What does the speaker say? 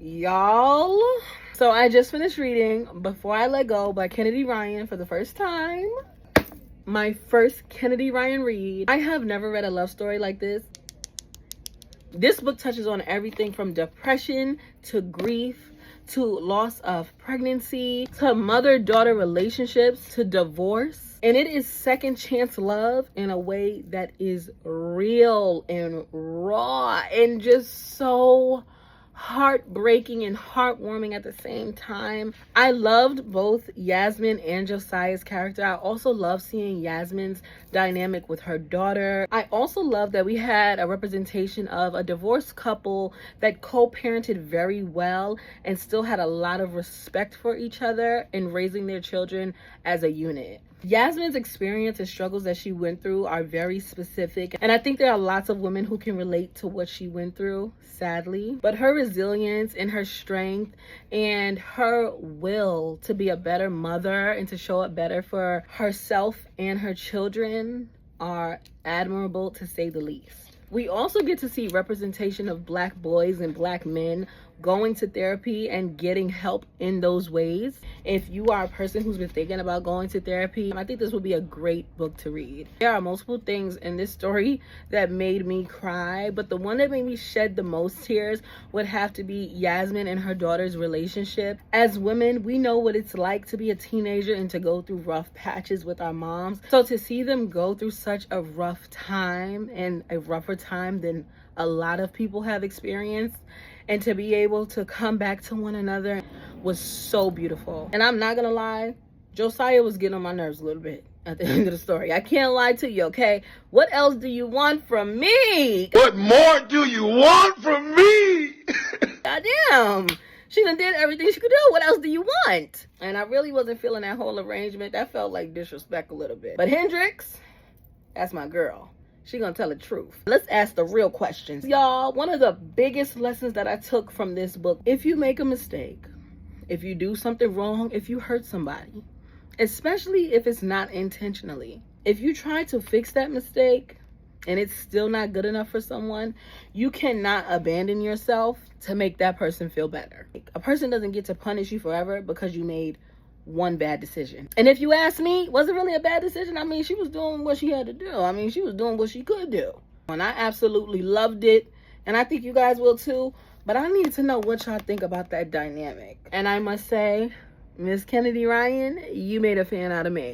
Y'all, so I just finished reading Before I Let Go by Kennedy Ryan for the first time. My first Kennedy Ryan read. I have never read a love story like this. This book touches on everything from depression to grief to loss of pregnancy to mother-daughter relationships to divorce. And it is second chance love in a way that is real and raw and just so heartbreaking and heartwarming at the same time. I loved both Yasmin and Josiah's character. I also love seeing Yasmin's dynamic with her daughter. I also love that we had a representation of a divorced couple that co-parented very well and still had a lot of respect for each other in raising their children as a unit. Yasmin's experience and struggles that she went through are very specific, and I think there are lots of women who can relate to what she went through, sadly. But her resilience and her strength and her will to be a better mother and to show up better for herself and her children are admirable, to say the least. We also get to see representation of Black boys and Black men going to therapy and getting help in those ways. If you are a person who's been thinking about going to therapy, I think this would be a great book to read. There are multiple things in this story that made me cry, but the one that made me shed the most tears would have to be Yasmin and her daughter's relationship. As women, we know what it's like to be a teenager and to go through rough patches with our moms. So to see them go through such a rough time, and a rougher time than a lot of people have experienced, and to be able to come back to one another was so beautiful. And I'm not gonna lie, Josiah was getting on my nerves a little bit at the end of the story. I can't lie to you, okay? What else do you want from me? What more do you want from me? Goddamn. She done did everything she could do. What else do you want? And I really wasn't feeling that whole arrangement. That felt like disrespect a little bit. But Hendrix, that's my girl. She gonna tell the truth. Let's ask the real questions. Y'all, one of the biggest lessons that I took from this book, if you make a mistake, if you do something wrong, if you hurt somebody, especially if it's not intentionally, if you try to fix that mistake and it's still not good enough for someone, you cannot abandon yourself to make that person feel better. A person doesn't get to punish you forever because you made one bad decision. And if you ask me, was it really a bad decision? I mean, she was doing what she had to do. I mean, she was doing what she could do. And I absolutely loved it. And I think you guys will too. But I need to know what y'all think about that dynamic. And I must say, Miss Kennedy Ryan, you made a fan out of me.